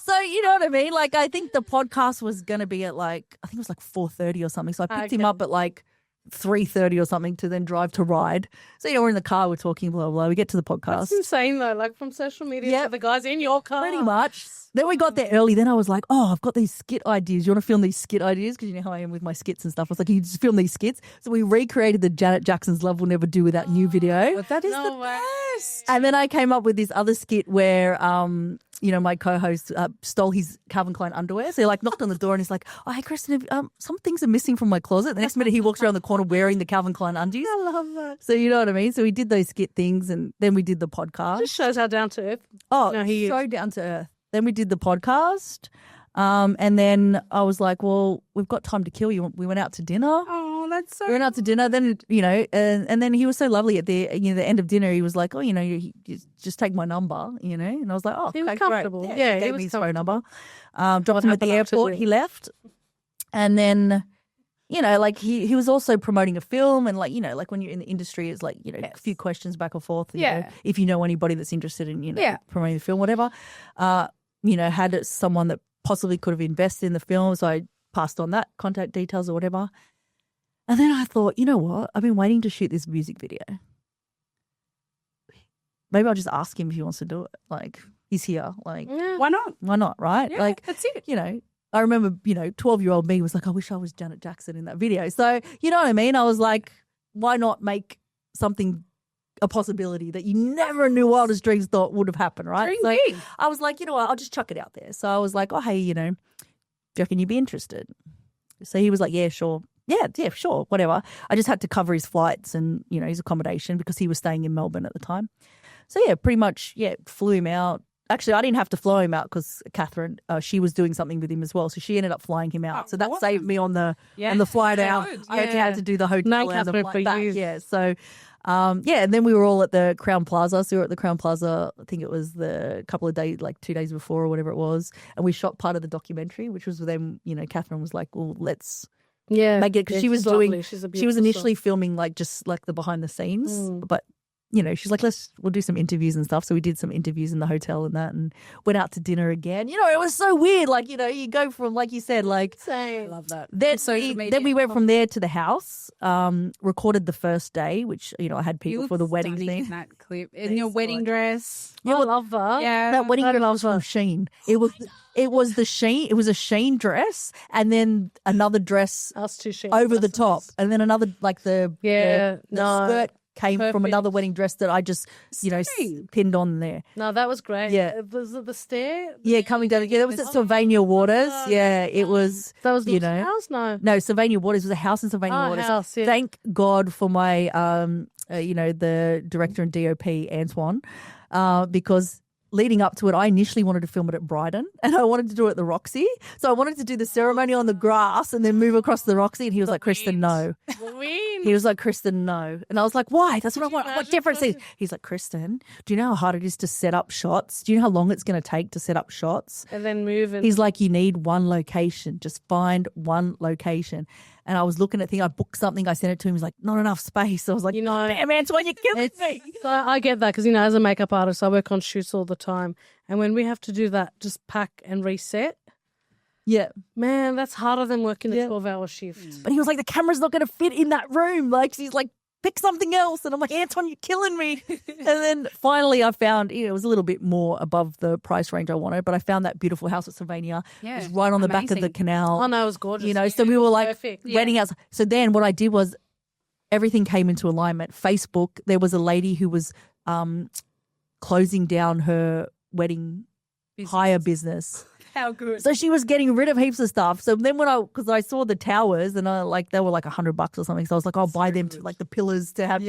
So you know what I mean? Like, I think the podcast was going to be at I think it was 4:30 or something. So I picked him up at 3:30 or something to then drive to Ride. So, we're in the car, we're talking, blah, blah. We get to the podcast. That's insane though, from social media to the guys in your car. Pretty much. Then we got there early. Then I was like, oh, I've got these skit ideas. You want to film these skit ideas? Because you know how I am with my skits and stuff. I was like, you just film these skits. So we recreated the Janet Jackson's Love Will Never Do Without You video. But that is the best. And then I came up with this other skit where, my co-host stole his Calvin Klein underwear. So he knocked on the door and he's like, oh, hey, Kristin, some things are missing from my closet. The next minute he walks around the corner wearing the Calvin Klein undies. I love that. So you know what I mean? So we did those skit things and then we did the podcast. Just shows how down to earth. Oh, so down to earth. Then we did the podcast. And then I was like, well, we've got time to kill. We went out to dinner. Oh, that's so We went out to dinner. Then, and then he was so lovely at the end of dinner. He was like, oh, you just take my number, And I was like, oh, he was okay, comfortable. Great. Yeah, he gave was me his phone number. Dropped him at the airport. He left. And then, he was also promoting a film and when you're in the industry, it's a few questions back and forth. You know, if you know anybody that's interested in, promoting the film, whatever. Had someone that possibly could have invested in the film. So I passed on that contact details or whatever. And then I thought, you know what? I've been waiting to shoot this music video. Maybe I'll just ask him if he wants to do it. He's here. Why not? Why not, right? Yeah, that's it. I remember, 12-year-old me was like, I wish I was Janet Jackson in that video. So, you know what I mean? I was like, why not make something a possibility that you never in your wildest dreams thought would have happened, right? Dream So big. I was like, you know what? I'll just chuck it out there. So I was like, oh, hey, do you reckon you'd be interested? So he was like, yeah, sure. Yeah, sure, whatever. I just had to cover his flights and, his accommodation because he was staying in Melbourne at the time. So, yeah, pretty much, flew him out. Actually, I didn't have to fly him out because Catherine, she was doing something with him as well. So she ended up flying him out. So that saved me on the flight out. I only had to do the hotel and the flight back. Yeah, so, and then we were all at the Crown Plaza. So we were at the Crown Plaza, I think it was the couple of days, 2 days before or whatever it was. And we shot part of the documentary, which was them, Catherine was like, well, let's make it. Because she was initially filming just the behind the scenes. But she's like, we'll do some interviews and stuff. So we did some interviews in the hotel and that, and went out to dinner again. It was so weird. Like, you go from, like you said, like, I love that. Then we went from there to the house, recorded the first day, which, I had people for the wedding thing. In that clip. In your wedding dress. I love that. Yeah. That wedding dress was from Shein. It was a Shein dress, and then another dress Us two Shein over the dresses. top, and then another, like the skirt came from Perfect. another wedding dress that I just, pinned on there. No, that was great. Yeah. Was it the stair? Yeah, coming down. Yeah, that was at Sylvania Waters. Yeah, it was. That was the house? No, Sylvania Waters was a house in Sylvania Waters. House, yeah. Thank God for my, the director and DOP, Antoine, because leading up to it, I initially wanted to film it at Brighton, and I wanted to do it at the Roxy. So I wanted to do the ceremony on the grass and then move across the Roxy, and he was like, Kristin, no. He was like, Kristin, no. And I was like, why? That's what I want. What difference is? He's like, Kristin, do you know how hard it is to set up shots? Do you know how long it's going to take to set up shots? And then move. He's like, you need one location. Just find one location. And I was looking at things. I booked something. I sent it to him. He's like, not enough space. I was like, damn, Antoine, you're killing me. So I get that because, as a makeup artist, I work on shoots all the time. And when we have to do that, just pack and reset. Yeah. Man, that's harder than working a 12-hour shift. But he was like, the camera's not going to fit in that room. Like, he's like, pick something else. And I'm like, Anton, you're killing me. And then finally I found, it was a little bit more above the price range I wanted, but I found that beautiful house at Sylvania. Yeah, it was right on the back of the canal. Oh, no, it was gorgeous. So we were like perfect. wedding house. So then what I did was everything came into alignment. Facebook, there was a lady who was closing down her wedding hire business. How good. So she was getting rid of heaps of stuff. So then because I saw the towers and they were like $100 or something. So I was like, I'll buy them to like the pillars to have,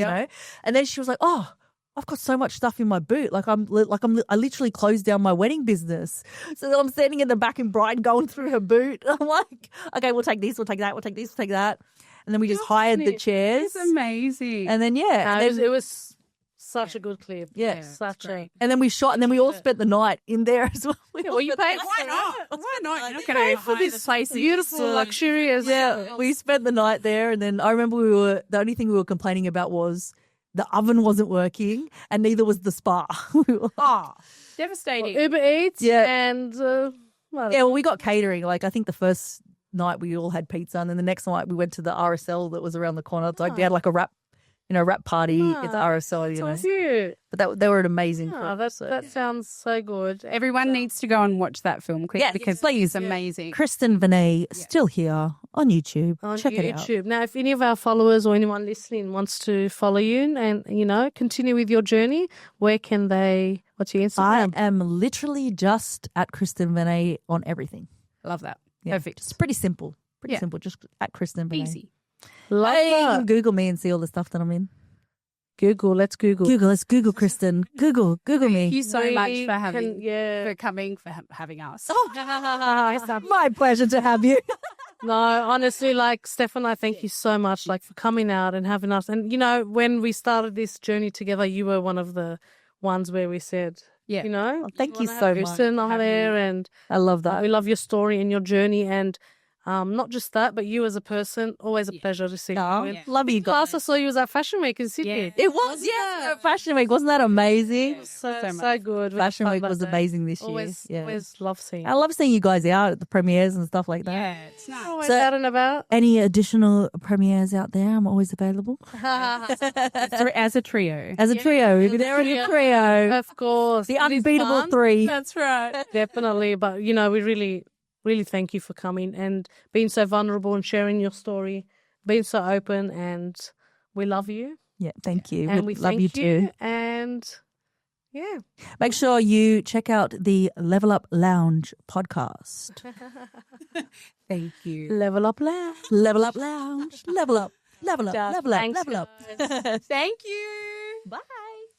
And then she was like, oh, I've got so much stuff in my boot. I literally closed down my wedding business. So then I'm standing in the back in Brighton going through her boot. I'm like, okay, we'll take this, we'll take that, we'll take this, we'll take that. And then we just hired the chairs. It's amazing. And then, it was such a good clip. Yeah. Such a. And then we shot, and then we all spent the night in there as well. Well, you paid. Why not? Why not? You're not going to for hire this the place. beautiful, luxurious. Yeah, we spent the night there, and then I remember the only thing we were complaining about was the oven wasn't working, and neither was the spa. Devastating. Uber Eats. Yeah. And well, we got catering. Like I think the first night we all had pizza, and then the next night we went to the RSL that was around the corner. It's like they had like a wrap party at the RSL. so cute. But they were an amazing. That sounds so good. Everyone needs to go and watch that film clip because it's amazing. Kristin Venae still here on YouTube. Check it out. Now, if any of our followers or anyone listening wants to follow you and continue with your journey, where can they? What's your Instagram? I am literally just at Kristin Venae on everything. Love that. Yeah. Perfect. It's pretty simple. Simple. Just at Kristin Venae. Easy. Love You that. can Google me and see all the stuff that I'm in. Let's Google. Let's Google Kristin. Google me. Thank you so much for for coming, for having us. My pleasure to have you. No, honestly, Steph and I thank you so much, for coming out and having us. And, when we started this journey together, you were one of the ones where we said, thank you so much. Kristin on there, and I love that. we love your story and your journey, and not just that, but you as a person, always a pleasure to see you. Love you guys. Last I saw you was at Fashion Week in Sydney. Yeah. It was, Fashion Week. Wasn't that amazing? So good. We Fashion had Week fun was that day. amazing this year. Always love seeing I love seeing you guys out at the premieres and stuff like that. Yeah, it's nice. Always So- out and about. Any additional premieres out there? I'm always available. As a trio. As a trio. We'll be there in a trio. Of course. The It is unbeatable fun. three. That's right. Definitely. But, we really, really thank you for coming and being so vulnerable and sharing your story, being so open, and we love you. Yeah, thank you. And we love thank you too. And Make sure you check out the Level Up Lounge podcast. Thank you. Level Up Lounge. Level Up Lounge. Level up. Level up. Level up. Thanks, Level up. Thank you. Bye.